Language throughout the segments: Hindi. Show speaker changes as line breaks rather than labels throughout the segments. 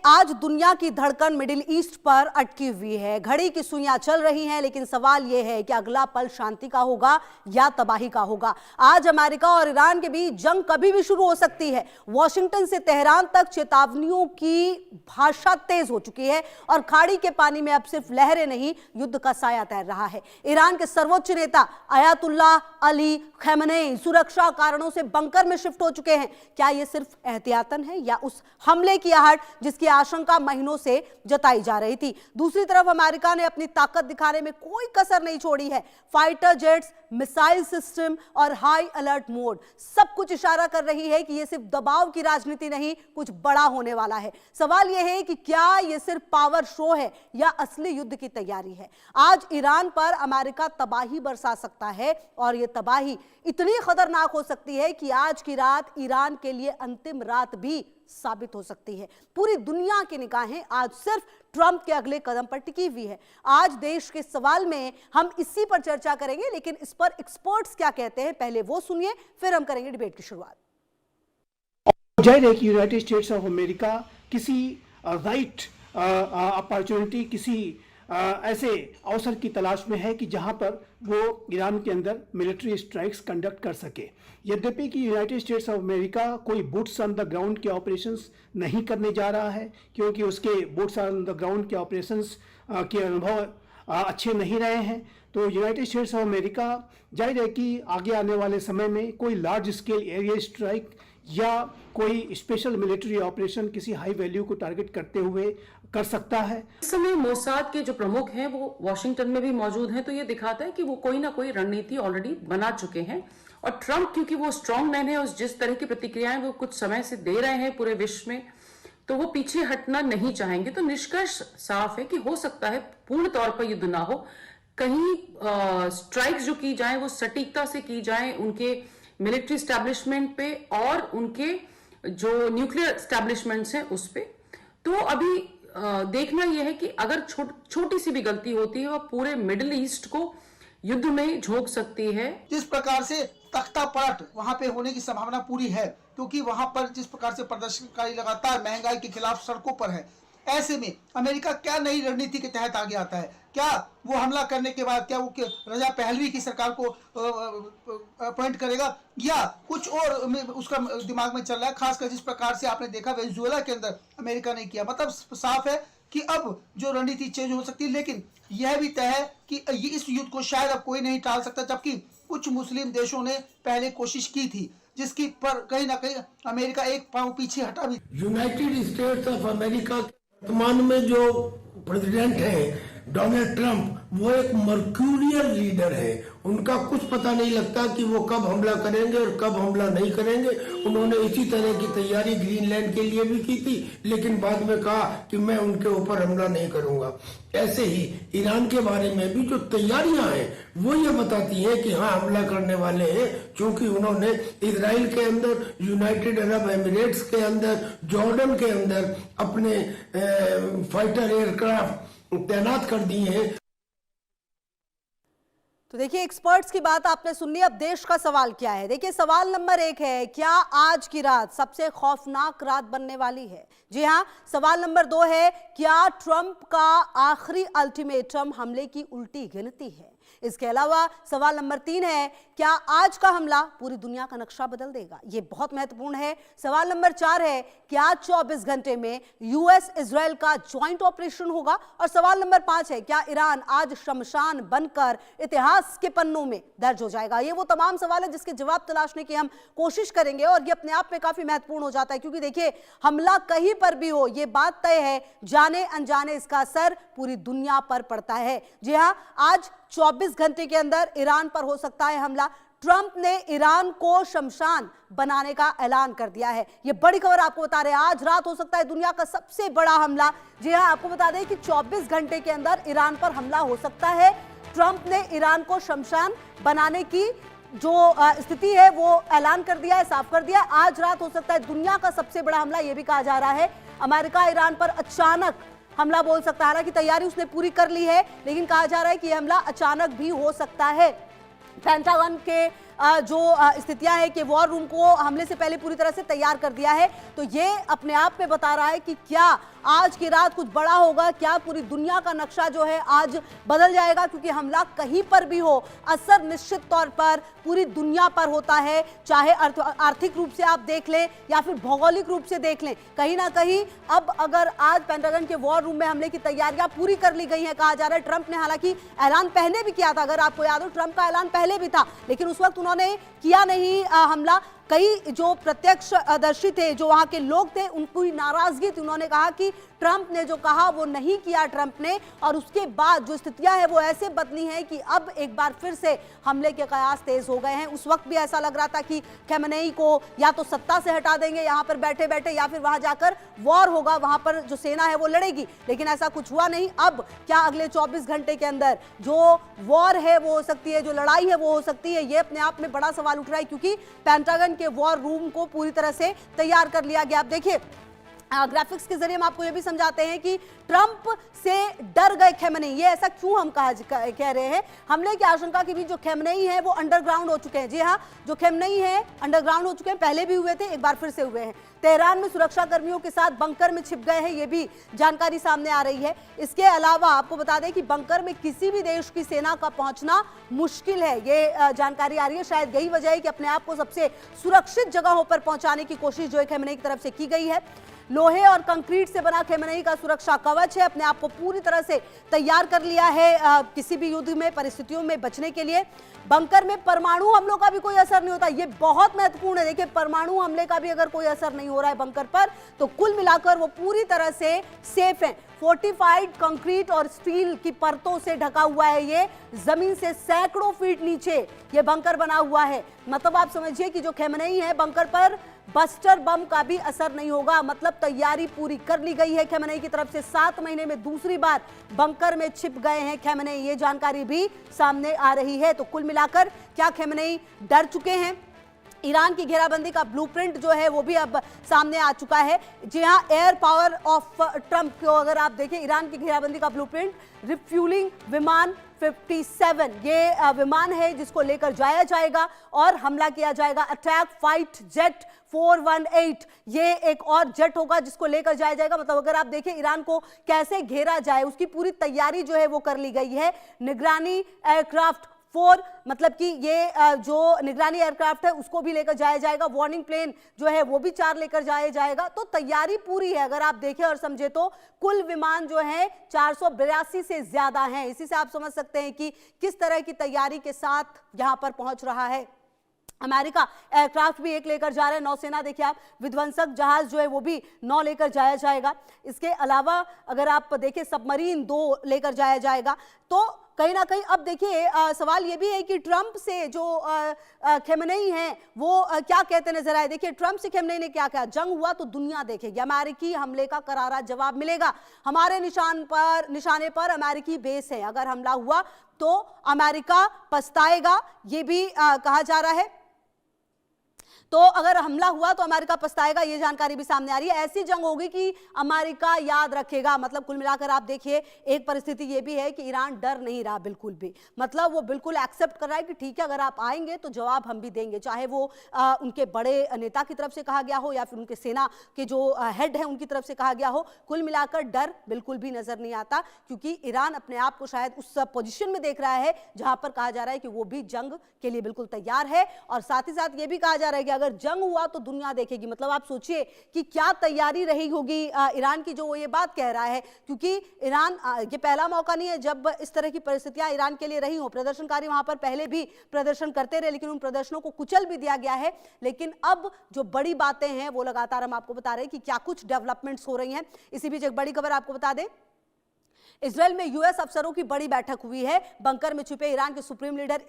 आज दुनिया की धड़कन मिडिल ईस्ट पर अटकी हुई है। घड़ी की सुइयां चल रही हैं, लेकिन सवाल यह है कि अगला पल शांति का होगा या तबाही का होगा। आज अमेरिका और ईरान के बीच जंग कभी भी शुरू हो सकती है। वॉशिंगटन से तेहरान तक चेतावनियों की भाषा तेज हो चुकी है और खाड़ी के पानी में अब सिर्फ लहरें नहीं, युद्ध का साया तैर रहा है। ईरान के सर्वोच्च नेता अयातुल्लाह अली खamenei सुरक्षा कारणों से बंकर में शिफ्ट हो चुके हैं। क्या यह सिर्फ एहतियातन है या उस हमले की आहट जिसकी आशंका महीनों से जताई जा रही थी? दूसरी तरफ अमेरिका ने अपनी ताकत दिखाने में कोई कसर नहीं छोड़ी है। फाइटर जेट्स, मिसाइल सिस्टम और हाई अलर्ट मोड, सब कुछ इशारा कर रही है कि यह सिर्फ दबाव की राजनीति नहीं, कुछ बड़ा होने वाला है। सवाल यह है कि क्या यह सिर्फ पावर शो है या असली युद्ध की तैयारी है। आज ईरान पर अमेरिका तबाही बरसा सकता है और यह तबाही इतनी खतरनाक हो सकती है कि आज की रात ईरान के लिए अंतिम रात भी साबित हो सकती है। पूरी दुनिया की निगाहें आज सिर्फ ट्रंप के अगले कदम पर टिकी हुई है। आज देश के सवाल में हम इसी पर चर्चा करेंगे, लेकिन इस पर एक्सपर्ट्स क्या कहते हैं पहले वो सुनिए, फिर हम करेंगे डिबेट की शुरुआत।
जाहिर है कि यूनाइटेड स्टेट्स ऑफ अमेरिका किसी राइट अपॉर्चुनिटी, किसी ऐसे अवसर की तलाश में है कि जहां पर वो ईरान के अंदर मिलिट्री स्ट्राइक्स कंडक्ट कर सके। यद्यपि कि यूनाइटेड स्टेट्स ऑफ अमेरिका कोई बूट्स ऑन द ग्राउंड के ऑपरेशंस नहीं करने जा रहा है, क्योंकि उसके बूट्स ऑन द ग्राउंड के ऑपरेशंस के अनुभव अच्छे नहीं रहे हैं। तो यूनाइटेड स्टेट्स ऑफ अमेरिका जाहिर है कि आगे आने वाले समय में कोई लार्ज स्केल एरिया स्ट्राइक या कोई स्पेशल मिलिट्री ऑपरेशन किसी हाई वैल्यू को टारगेट करते हुए कर सकता है।
इस समय मोसाद के जो प्रमुख हैं वो वॉशिंगटन में भी मौजूद हैं, तो ये दिखाता है कि वो कोई ना कोई रणनीति ऑलरेडी बना चुके हैं। और ट्रंप क्योंकि वो स्ट्रॉन्ग मैन है, उस जिस तरह की प्रतिक्रियाएं वो कुछ समय से दे रहे हैं पूरे विश्व में, तो वो पीछे हटना नहीं चाहेंगे। तो निष्कर्ष साफ है कि हो सकता है पूर्ण तौर पर युद्ध ना हो, कहीं स्ट्राइक्स जो की जाए वो सटीकता से की जाए उनके मिलिट्री स्टैब्लिशमेंट पे और उनके जो न्यूक्लियर स्टैब्लिशमेंट्स हैं उस पे। तो अभी देखना यह है कि अगर छोटी सी भी गलती होती है वह पूरे मिडिल ईस्ट को युद्ध में झोंक सकती है।
जिस प्रकार से तख्ता पलट वहां पे होने की संभावना पूरी है, क्योंकि वहां पर जिस प्रकार से प्रदर्शनकारी लगातार महंगाई के खिलाफ सड़कों पर है, ऐसे में अमेरिका क्या नई रणनीति के तहत आगे आता है? क्या वो हमला करने के बाद क्या वो रजा पहलवी की सरकार को अपॉइंट करेगा या कुछ और उसका दिमाग में चल रहा है? खासकर जिस प्रकार से आपने देखा वेनेजुएला के अंदर अमेरिका ने किया। मतलब साफ है कि अब जो रणनीति चेंज हो सकती है, लेकिन यह भी तय है कि इस युद्ध को शायद अब कोई नहीं टाल सकता, जबकि कुछ मुस्लिम देशों ने पहले कोशिश की थी, जिसकी पर कहीं ना कहीं अमेरिका एक पांव पीछे हटा भी।
यूनाइटेड स्टेट्स ऑफ अमेरिका वर्तमान में जो प्रेसिडेंट है डोनाल्ड ट्रंप, वो एक मर्क्यूरियल लीडर है। उनका कुछ पता नहीं लगता कि वो कब हमला करेंगे और कब हमला नहीं करेंगे। उन्होंने इसी तरह की तैयारी ग्रीनलैंड के लिए भी की थी, लेकिन बाद में कहा कि मैं उनके ऊपर हमला नहीं करूंगा। ऐसे ही ईरान के बारे में भी जो तैयारियां हैं वो ये बताती हैं कि हाँ हमला करने वाले हैं, क्योंकि उन्होंने इजराइल के अंदर, यूनाइटेड अरब एमिरेट्स के अंदर, जॉर्डन के अंदर अपने फाइटर एयरक्राफ्ट तैनात कर दिए हैं।
तो देखिए, एक्सपर्ट्स की बात आपने सुन ली। अब देश का सवाल क्या है? देखिए, सवाल नंबर 1 है, क्या आज की रात सबसे खौफनाक रात बनने वाली है? जी हाँ। सवाल नंबर 2 है, क्या ट्रंप का आखिरी अल्टीमेटम हमले की उल्टी गिनती है? इसके अलावा सवाल नंबर 3 है, क्या आज का हमला पूरी दुनिया का नक्शा बदल देगा? यह बहुत महत्वपूर्ण है। सवाल नंबर 4 है, क्या 24 घंटे में यूएस इजराइल का ज्वाइंट ऑपरेशन होगा? और सवाल नंबर 5 है, क्या ईरान आज शमशान बनकर इतिहास के पन्नों में दर्ज हो जाएगा? ये वो तमाम सवाल है जिसके जवाब तलाशने की हम कोशिश करेंगे, और ये अपने आप में काफी महत्वपूर्ण हो जाता है, क्योंकि देखिए, हमला कहीं पर भी हो, यह बात तय है, जाने अनजाने इसका असर पूरी दुनिया पर पड़ता है। जी हाँ, आज 24 घंटे के अंदर ईरान पर हो सकता है हमला। ट्रंप ने ईरान को शमशान बनाने का ऐलान कर दिया है। यह बड़ी खबर आपको बता रहे हैं, आज रात हो सकता है दुनिया का सबसे बड़ा हमला। जी हां, आपको बता दें कि 24 घंटे के अंदर ईरान पर हमला हो सकता है। ट्रंप ने ईरान को शमशान बनाने की जो स्थिति है वो ऐलान कर दिया है, साफ कर दिया। आज रात हो सकता है दुनिया का सबसे बड़ा हमला, यह भी कहा जा रहा है। अमेरिका ईरान पर अचानक हमला बोल सकता है, हालांकि तैयारी उसने पूरी कर ली है, लेकिन कहा जा रहा है कि यह हमला अचानक भी हो सकता है। पेंटागन के जो स्थितियां हैं कि वॉर रूम को हमले से पहले पूरी तरह से तैयार कर दिया है। तो ये अपने आप में बता रहा है कि क्या आज की रात कुछ बड़ा होगा, क्या पूरी दुनिया का नक्शा जो है आज बदल जाएगा, क्योंकि हमला कहीं पर भी हो असर निश्चित तौर पर पूरी दुनिया पर होता है, चाहे आर्थिक रूप से आप देख लें या फिर भौगोलिक रूप से देख लें। कहीं ना कहीं अब अगर आज पेंटागन के वॉर रूम में हमले की तैयारियां पूरी कर ली गई हैं, कहा जा रहा है ट्रंप ने हालांकि ऐलान पहले भी किया था, अगर आपको याद हो ट्रंप का ऐलान पहले भी था, लेकिन उस वक्त उन्होंने किया नहीं हमला। कई जो प्रत्यक्षदर्शी थे, जो वहां के लोग थे, उनकी नाराजगी थी, उन्होंने कहा कि ट्रंप ने जो कहा वो नहीं किया ट्रंप ने, और उसके बाद जो स्थितियां हैं वो ऐसे बदली हैं कि अब एक बार फिर से हमले के कयास तेज हो गए हैं। उस वक्त भी ऐसा लग रहा था कि खमेनेई को या तो सत्ता से हटा देंगे यहां पर बैठे बैठे, या फिर वहां जाकर वॉर होगा, वहां पर जो सेना है वो लड़ेगी, लेकिन ऐसा कुछ हुआ नहीं। अब क्या अगले 24 घंटे के अंदर जो वॉर है वो हो सकती है, जो लड़ाई है वो हो सकती है, ये अपने आप में बड़ा सवाल उठ रहा है, क्योंकि पेंटागन के वॉर रूम को पूरी तरह से तैयार कर लिया गया। आप देखिए ग्राफिक्स के जरिए हम आपको ये भी समझाते हैं कि ट्रंप से डर गए खमेनेई। ये ऐसा क्यों हम कह रहे हैं? हमले की आशंका के बीच जो खमेनेई है वो अंडरग्राउंड हो चुके हैं। जी हाँ, जो खमेनेई है अंडरग्राउंड हो चुके हैं, पहले भी हुए थे, एक बार फिर से हुए हैं। तेहरान में सुरक्षा कर्मियों के साथ बंकर में छिप गए हैं, ये भी जानकारी सामने आ रही है। इसके अलावा आपको बता दें कि बंकर में किसी भी देश की सेना का पहुंचना मुश्किल है, ये जानकारी आ रही है। शायद यही वजह है कि अपने आप को सबसे सुरक्षित जगहों पर पहुंचाने की कोशिश जो है खमेनेई की तरफ से की गई है। लोहे और कंक्रीट से बना खमेनेई का सुरक्षा कवच है, अपने आप को पूरी तरह से तैयार कर लिया है किसी भी युद्ध में परिस्थितियों में बचने के लिए। बंकर में परमाणु हमलों का भी कोई असर नहीं होता, ये बहुत महत्वपूर्ण है। देखिए, परमाणु हमले का भी अगर कोई असर नहीं हो रहा है बंकर पर, तो कुल मिलाकर वो पूरी तरह से सेफ है। फोर्टिफाइड कंक्रीट और स्टील की परतों से ढका हुआ है, ये जमीन से सैकड़ों फीट नीचे ये बंकर बना हुआ है। मतलब आप समझिए कि जो खमेनेई है बंकर पर बस्टर बम का भी असर नहीं होगा। मतलब तैयारी पूरी कर ली गई है खमेनेई की तरफ से। 7 महीने में दूसरी बार बंकर में छिप गए हैं खमेनेई, ये जानकारी भी सामने आ रही है। तो कुल मिलाकर क्या खमेनेई डर चुके हैं? ईरान की घेराबंदी का ब्लूप्रिंट जो है वो भी अब सामने आ चुका है। जी हाँ, एयर पावर ऑफ ट्रंप को अगर आप देखें, ईरान की घेराबंदी का ब्लूप्रिंट, रिफ्यूलिंग विमान 57 ये विमान है जिसको लेकर जाया जाएगा और हमला किया जाएगा। अटैक फाइट जेट 418 ये एक और जेट होगा जिसको लेकर जाया जाएगा। मतलब अगर आप देखें ईरान को कैसे घेरा जाए, उसकी पूरी तैयारी जो है वो कर ली गई है। निगरानी एयरक्राफ्ट 4, मतलब कि ये जो निगरानी एयरक्राफ्ट है उसको भी लेकर जाया जाएगा। वार्निंग प्लेन जो है वो भी 4 लेकर जाया जाएगा। तो तैयारी पूरी है अगर आप देखें और समझे तो। कुल विमान जो है 482 से ज्यादा हैं। इसी से आप समझ सकते हैं कि किस तरह की तैयारी के साथ यहां पर पहुंच रहा है। अमेरिका एयरक्राफ्ट भी 1 लेकर जा रहे हैं। नौसेना देखिए आप, विध्वंसक जहाज जो है वो भी 9 लेकर जाया जाएगा। इसके अलावा अगर आप देखें सबमरीन 2 लेकर जाया जाएगा। तो कहीं ना कहीं अब देखिए सवाल ये भी है कि ट्रंप से जो खमेनेई हैं वो क्या कहते नजर आए। देखिए ट्रंप से खमेनेई ने क्या कहा, जंग हुआ तो दुनिया देखेगी, अमेरिकी हमले का करारा जवाब मिलेगा। हमारे निशाने पर अमेरिकी बेस है, अगर हमला हुआ तो अमेरिका पछताएगा, ये भी कहा जा रहा है। तो अगर हमला हुआ तो अमेरिका पछताएगा, ये जानकारी भी सामने आ रही है। ऐसी जंग होगी कि अमेरिका याद रखेगा। मतलब कुल मिलाकर आप देखिए एक परिस्थिति ये भी है कि ईरान डर नहीं रहा बिल्कुल भी। मतलब वो बिल्कुल एक्सेप्ट कर रहा है कि ठीक है अगर आप आएंगे तो जवाब हम भी देंगे, चाहे वो उनके बड़े नेता की तरफ से कहा गया हो या फिर उनके सेना के जो हेड है उनकी तरफ से कहा गया हो। कुल मिलाकर डर बिल्कुल भी नजर नहीं आता, क्योंकि ईरान अपने आप को शायद उस पोजिशन में देख रहा है जहां पर कहा जा रहा है कि वो भी जंग के लिए बिल्कुल तैयार है। और साथ ही साथ ये भी कहा जा रहा है कि अगर जंग हुआ तो दुनिया देखेगी। मतलब आप सोचिए कि क्या तैयारी रही होगी ईरान की, जो वो ये बात कह रहा है, क्योंकि ईरान ये पहला मौका नहीं है जब इस तरह की परिस्थितियां ईरान के लिए रही हो। प्रदर्शनकारी वहां पर पहले भी प्रदर्शन करते रहे, लेकिन उन प्रदर्शनों को कुचल भी दिया गया है। लेकिन अब जो बड़ी बातें हैं वो लगातार हम आपको बता रहे हैं कि क्या कुछ डेवलपमेंट्स हो रही हैं। इसी बीच एक बड़ी खबर आपको बता दें, इजरायल में यूएस अफसरों की बड़ी बैठक हुई है। बंकर में छुपे ईरान के सुप्रीम लीडर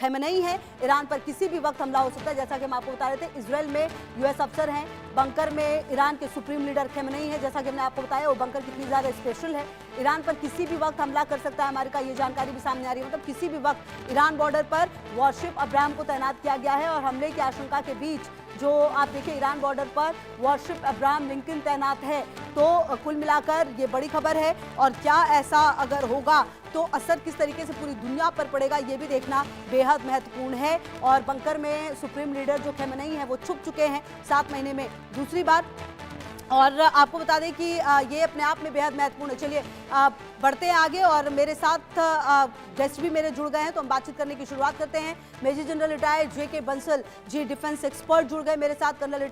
खमेनेई हैं। ईरान पर किसी भी वक्त हमला हो सकता है, जैसा कि हम आपको बता रहे थे। इजरायल में यूएस अफसर हैं, बंकर में ईरान के सुप्रीम लीडर खमेनेई हैं। जैसा कि हमने आपको बताया वो बंकर कितनी ज्यादा स्पेशल है, ईरान पर किसी भी वक्त हमला कर सकता है अमेरिका, ये जानकारी भी सामने आ रही है। मतलब किसी भी वक्त ईरान बॉर्डर पर वॉरशिप अब्राहम को तैनात किया गया है और हमले की आशंका के बीच जो आप देखिए ईरान बॉर्डर पर वॉरशिप अब्राहम लिंकन तैनात है। तो कुल मिलाकर ये बड़ी खबर है और क्या ऐसा अगर होगा तो असर किस तरीके से पूरी दुनिया पर पड़ेगा ये भी देखना बेहद महत्वपूर्ण है। और बंकर में सुप्रीम लीडर जो खamenei है वो छुप चुके हैं 7 महीने में दूसरी बार। और आपको बता दें कि ये अपने आप में बेहद महत्वपूर्ण है। चलिए बढ़ते हैं आगे और मेरे साथ गेस्ट भी मेरे जुड़ गए हैं तो हम बातचीत करने की शुरुआत करते हैं। Major general retired JK Bansal ji defence expert जुड़ गए मेरे साथ। कर्नल